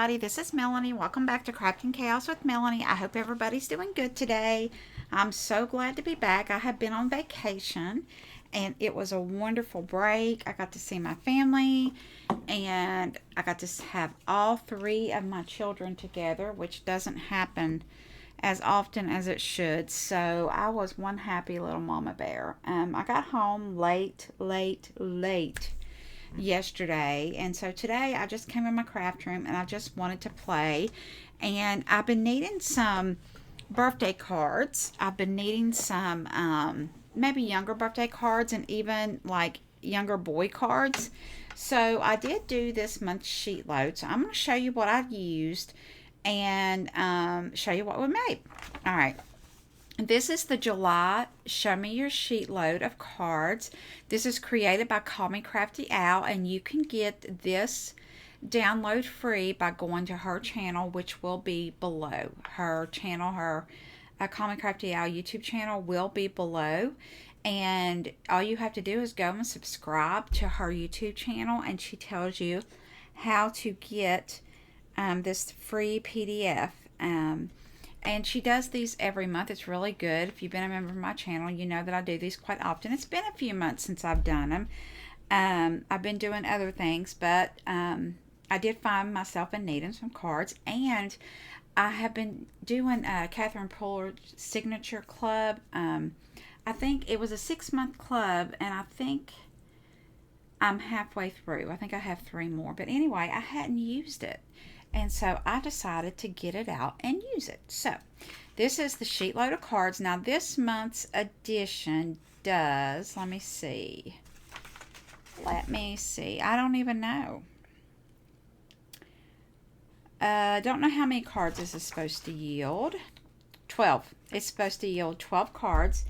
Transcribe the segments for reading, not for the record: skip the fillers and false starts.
everybody, this is Melanie. Welcome back to Crafting Chaos with Melanie. I hope everybody's doing good today. I'm so glad to be back. I have been on vacation and it was a wonderful break. I got to see my family and I got to have all three of my children together, which doesn't happen as often as it should. So I was one happy little mama bear. I got home late yesterday, and so today I just came in my craft room and I just wanted to play. And I've been needing some birthday cards. I've been needing some maybe younger birthday cards and even like younger boy cards. So I did do this month's sheet load, so I'm going to show you what I've used and show you what we made. All right, this is the July Show Me Your Sheet Load of Cards. This is created by CallMeCraftyAl, and you can get this download free by going to her channel, which will be below. Her channel, her CallMeCraftyAl YouTube channel will be below. And all you have to do is go and subscribe to her YouTube channel, and she tells you how to get this free PDF. And she does these every month. It's really good. If you've been a member of my channel, you know that I do these quite often. It's been a few months since I've done them. I've been doing other things, but I did find myself in needing some cards. And I have been doing Catherine Puller's Signature Club. I think it was a 6-month club, and I think I'm halfway through. I think I have 3 more. But anyway, I hadn't used it. And so I decided to get it out and use it. So this is the sheet load of cards. Now this month's edition does, let me see. I don't even know. Don't know how many cards this is supposed to yield. 12. It's supposed to yield 12 cards.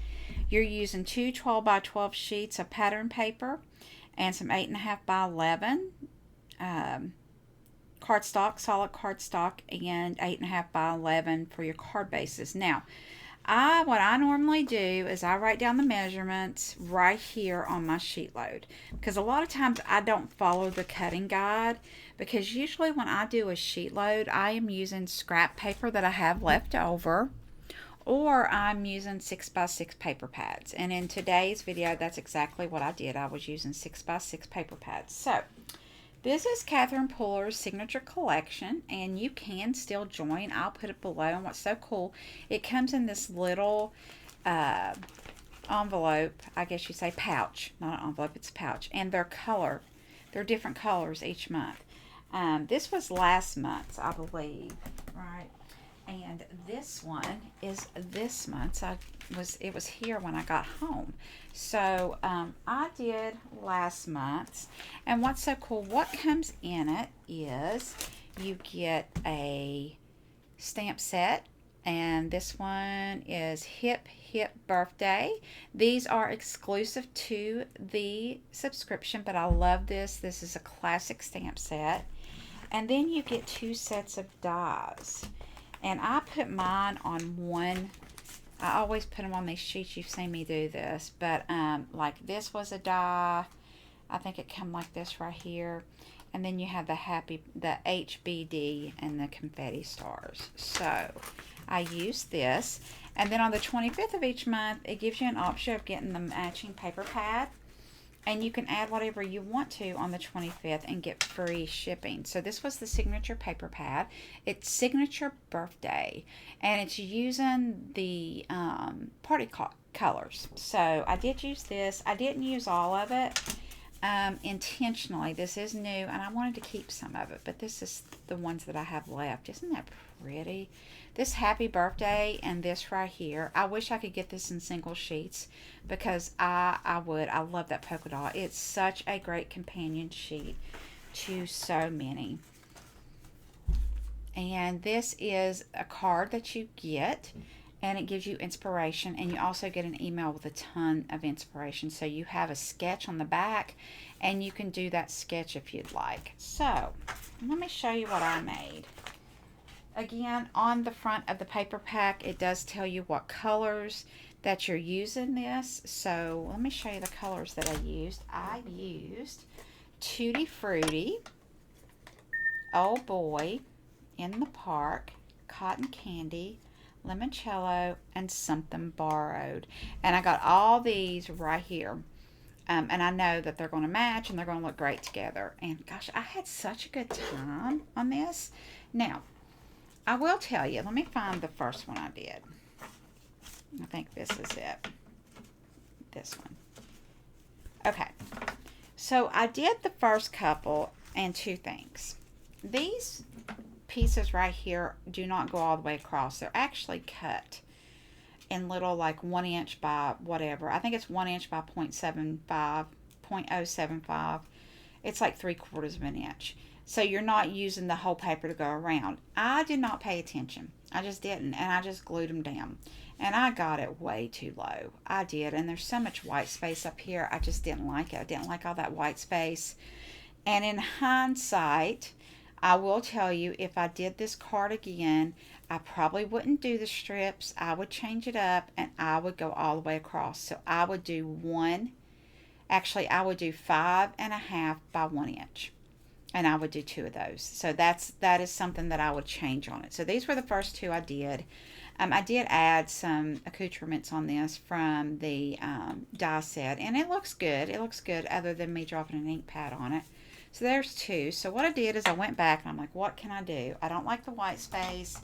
You're using 2 12 by 12 sheets of pattern paper and some 8.5 by 11 cardstock, solid cardstock, and 8.5 by 11 for your card bases. Now, what I normally do is I write down the measurements right here on my sheet load, because a lot of times I don't follow the cutting guide, because usually when I do a sheet load, I am using scrap paper that I have left over, or I'm using 6x6 paper pads. And in today's video, that's exactly what I did. I was using 6x6 paper pads. So this is Catherine Puller's Signature Collection, and you can still join. I'll put it below. And what's so cool, it comes in this little envelope, I guess you say pouch, not an envelope, it's a pouch. And they're different colors each month. This was last month's, I believe, right? And this one is this month's. It was here when I got home. So I did last month's. And what's so cool, what comes in it is you get a stamp set. And this one is Hip Birthday. These are exclusive to the subscription, but I love this. This is a classic stamp set. And then you get 2 sets of dies. And I put mine on one. I always put them on these sheets. You've seen me do this. But like this was a die. I think it come like this right here. And then you have the HBD and the confetti stars. So I use this. And then on the 25th of each month, it gives you an option of getting the matching paper pad. And you can add whatever you want to on the 25th and get free shipping. So this was the signature paper pad. It's Signature Birthday. And it's using the party colors. So I did use this. I didn't use all of it intentionally. This is new, and I wanted to keep some of it. But this is the ones that I have left. Isn't that pretty? This Happy Birthday and this right here. I wish I could get this in single sheets, because I would. I love that polka dot. It's such a great companion sheet to so many. And this is a card that you get, and it gives you inspiration, and you also get an email with a ton of inspiration. So you have a sketch on the back, and you can do that sketch if you'd like. So let me show you what I made. Again, on the front of the paper pack, it does tell you what colors that you're using this. So let me show you the colors that I used. I used Tutti Frutti, Oh Boy, In the Park, Cotton Candy, Limoncello, and Something Borrowed. And I got all these right here. And I know that they're going to match and they're going to look great together. And gosh, I had such a good time on this. Now, I will tell you, let me find the first one I did. I think this is it. This one. Okay. So I did the first couple and two things. These pieces right here do not go all the way across. They're actually cut in little, like 1 inch by whatever. I think it's 1 inch by 0.75. It's like 3/4 of an inch. So you're not using the whole paper to go around. I did not pay attention. I just didn't. And I just glued them down. And I got it way too low. I did. And there's so much white space up here. I just didn't like it. I didn't like all that white space. And in hindsight, I will tell you, if I did this card again, I probably wouldn't do the strips. I would change it up and I would go all the way across. So I would do I would do 5.5 by 1 inch. And I would do 2 of those. So that is something that I would change on it. So these were the first 2 I did. I did add some accoutrements on this from the die set. And it looks good. It looks good other than me dropping an ink pad on it. So there's 2. So what I did is I went back and I'm like, what can I do? I don't like the white space.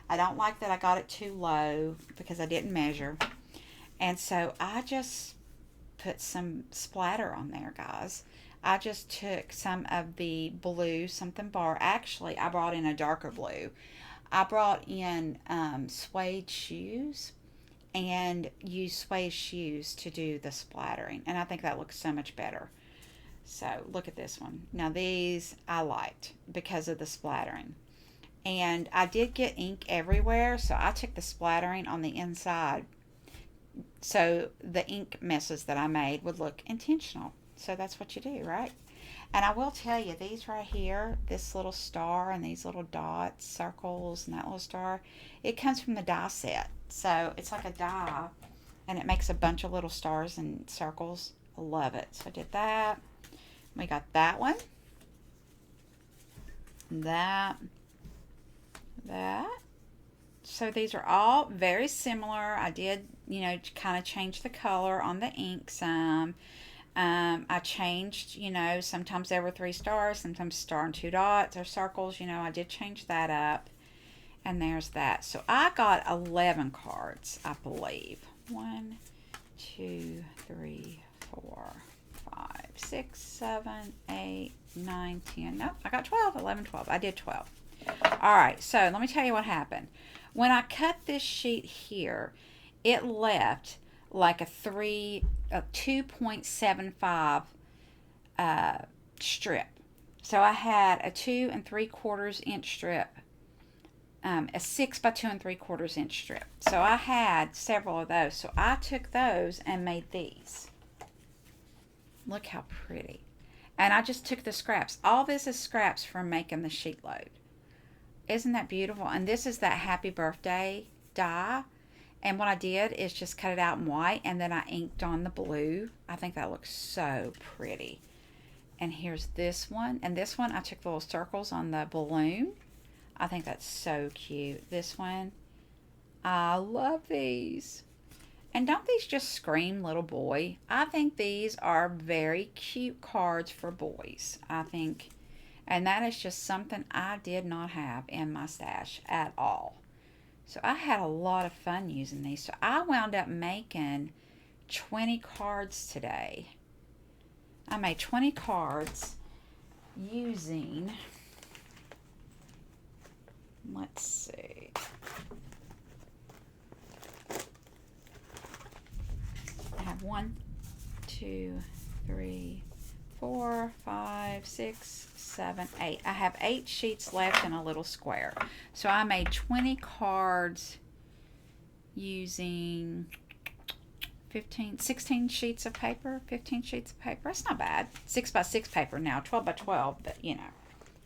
I don't like that I got it too low because I didn't measure. And so I just put some splatter on there, guys. I just took some of the blue, something bar. Actually, I brought in a darker blue. I brought in suede shoes and used suede shoes to do the splattering. And I think that looks so much better. So look at this one. Now these I liked because of the splattering. And I did get ink everywhere, so I took the splattering on the inside so the ink messes that I made would look intentional. So that's what you do, right? And I will tell you, these right here, this little star and these little dots, circles, and that little star, it comes from the die set. So it's like a die, and it makes a bunch of little stars and circles. I love it. So I did that. We got that one. That. So these are all very similar. I did, kind of change the color on the ink some. I changed, sometimes there were 3 stars, sometimes a star and 2 dots or circles. I did change that up. And there's that. So I got 11 cards, I believe. 1, 2, 3, 4, 5, 6, 7, 8, 9, 10. Nope, I got 12, 11, 12. I did 12. All right, so let me tell you what happened. When I cut this sheet here, it left like a 2.75 strip. So I had a 2 3/4 inch strip, a 6 by 2 3/4 inch strip. So I had several of those. So I took those and made these. Look how pretty. And I just took the scraps. All this is scraps from making the sheet load. Isn't that beautiful? And this is that happy birthday die. And what I did is just cut it out in white and then I inked on the blue. I think that looks so pretty. And here's this one. And this one, I took the little circles on the balloon. I think that's so cute. This one, I love these. And don't these just scream little boy? I think these are very cute cards for boys. I think, and that is just something I did not have in my stash at all. So I had a lot of fun using these. So I wound up making 20 cards today. I made 20 cards using, let's see. I have 1, 2, 3, 4, 5, 6, 7, 8. I have 8 sheets left in a little square. So I made 20 cards using 16 sheets of paper. 15 sheets of paper. That's not bad. 6 by 6 paper now. 12 by 12. But,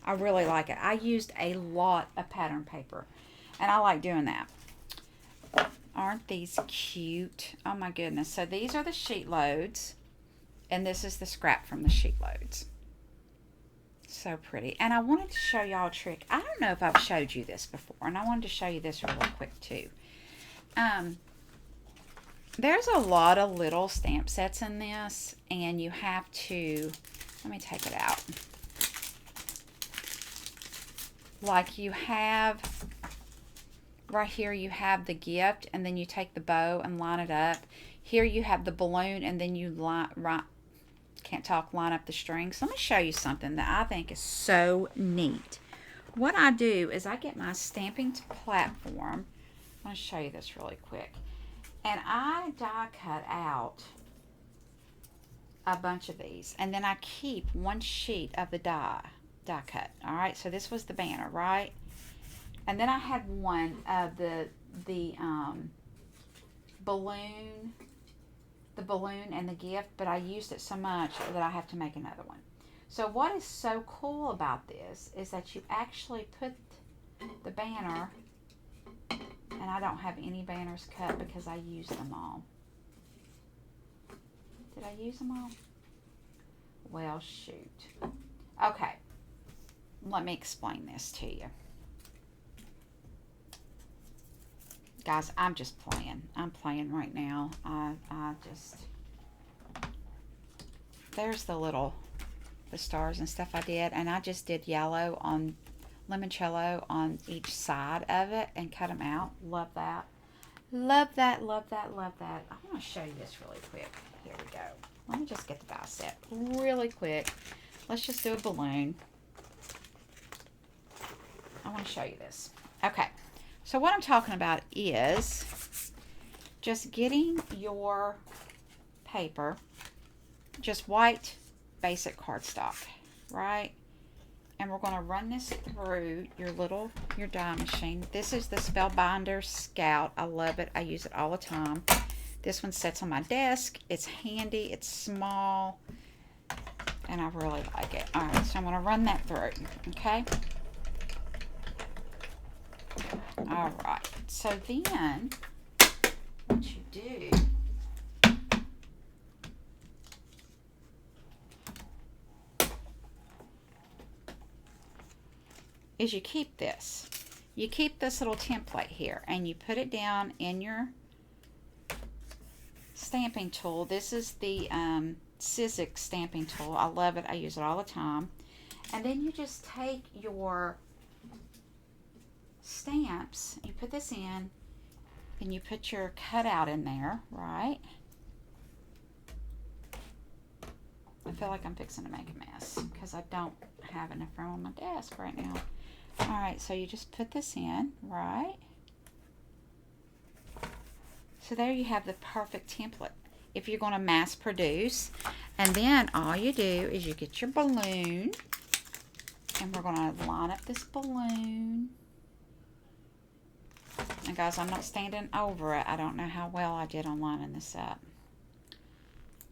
I really like it. I used a lot of pattern paper. And I like doing that. Aren't these cute? Oh, my goodness. So these are the sheet loads. And this is the scrap from the sheet loads. So pretty. And I wanted to show y'all a trick. I don't know if I've showed you this before, and I wanted to show you this really quick too. There's a lot of little stamp sets in this, and you have to, let me take it out. Like you have, right here you have the gift, and then you take the bow and line it up. Here you have the balloon, and then you line up the strings. Let me show you something that I think is so neat. What I do is I get my stamping platform. I'm going to show you this really quick. And I die cut out a bunch of these. And then I keep one sheet of the die cut. Alright, so this was the banner, right? And then I had one of the balloon and the gift, but I used it so much that I have to make another one. So what is so cool about this is that you actually put the banner, and I don't have any banners cut because I used them all. Did I use them all? Well, shoot. Okay. Let me explain this to you. Guys, I'm just playing. I'm playing right now. There's the stars and stuff I did, and I just did yellow on limoncello on each side of it and cut them out. Love that. Love that, love that, love that. I want to show you this really quick. Here we go. Let me just get the die set really quick. Let's just do a balloon. I want to show you this. Okay. So what I'm talking about is just getting your paper, just white basic cardstock, right? And we're going to run this through your die machine. This is the Spellbinder Scout. I love it. I use it all the time. This one sits on my desk. It's handy. It's small. And I really like it. All right, so I'm going to run that through, okay? All right, so then what you do is you keep this. You keep this little template here, and you put it down in your stamping tool. This is the Sizzix stamping tool. I love it. I use it all the time. And then you just take your stamps, you put this in, and you put your cutout in there, right? I feel like I'm fixing to make a mess because I don't have enough room on my desk right now. Alright, so you just put this in, right? So there you have the perfect template if you're going to mass produce. And then all you do is you get your balloon, and we're going to line up this balloon. And guys, I'm not standing over it. I don't know how well I did on lining this up.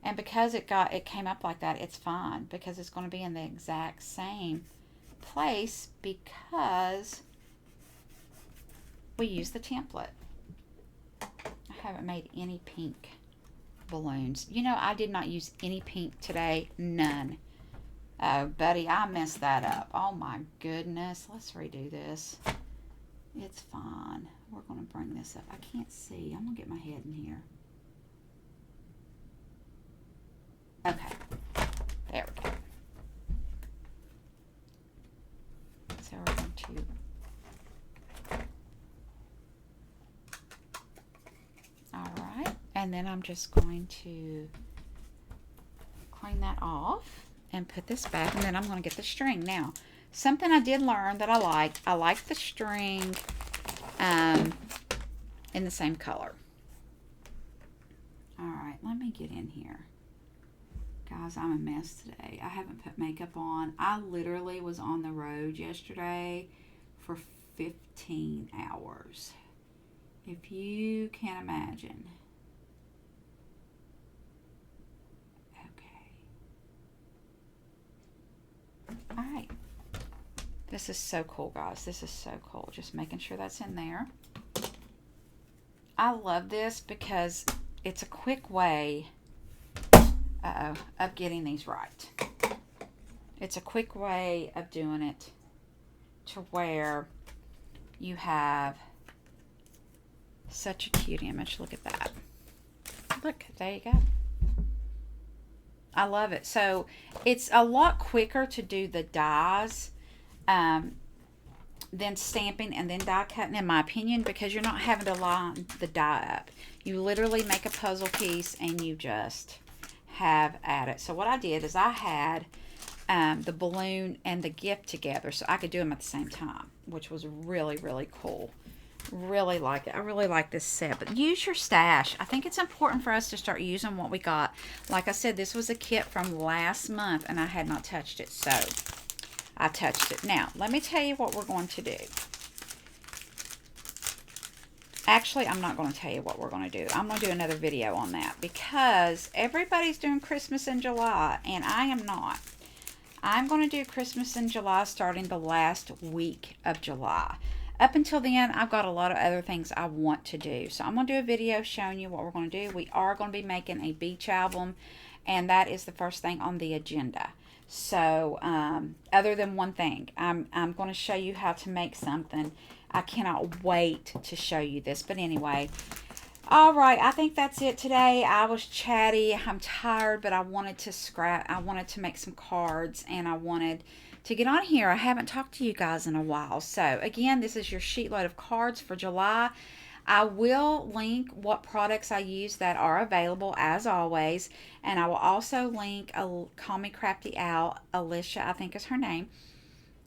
And because it came up like that, it's fine because it's going to be in the exact same place because we use the template. I haven't made any pink balloons. You know, I did not use any pink today. None. Oh, buddy, I messed that up. Oh my goodness. Let's redo this. It's fine. We're going to bring this up. I can't see. I'm going to get my head in here. Okay. There we go. So we're going to... Alright. And then I'm just going to clean that off and put this back. And then I'm going to get the string. Now, something I did learn that I like the string in the same color. Alright, let me get in here. Guys, I'm a mess today. I haven't put makeup on. I literally was on the road yesterday for 15 hours. If you can imagine. Okay. Alright. This is so cool, guys. This is so cool. Just making sure that's in there. I love this because it's a quick way of getting these right. It's a quick way of doing it to where you have such a cute image. Look at that. Look, there you go. I love it. So it's a lot quicker to do the dies than stamping and then die cutting, in my opinion, because you're not having to line the die up. You literally make a puzzle piece and you just have at it. So what I did is I had the balloon and the gift together so I could do them at the same time, which was really, really cool. Really like it. I really like this set. But use your stash. I think it's important for us to start using what we got. Like I said, this was a kit from last month and I had not touched it, so I touched it. Now, let me tell you what we're going to do. Actually, I'm not going to tell you what we're going to do. I'm going to do another video on that because everybody's doing Christmas in July and I am not. I'm going to do Christmas in July starting the last week of July. Up until then, I've got a lot of other things I want to do. So I'm going to do a video showing you what we're going to do. We are going to be making a beach album, and that is the first thing on the agenda. So other than one thing, I'm going to show you how to make something. I cannot wait to show you this. But anyway, all right, I think that's it today. I was chatty. I'm tired, but I wanted to I wanted to make some cards, and I wanted to get on here. I haven't talked to you guys in a while. So again, this is your sheetload of cards for July. I will link what products I use that are available as always, and I will also link CallMeCraftyAl, Alicia, I think is her name,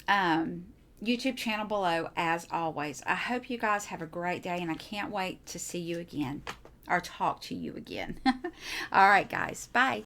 YouTube channel below as always. I hope you guys have a great day, and I can't wait to see you again or talk to you again. All right, guys. Bye.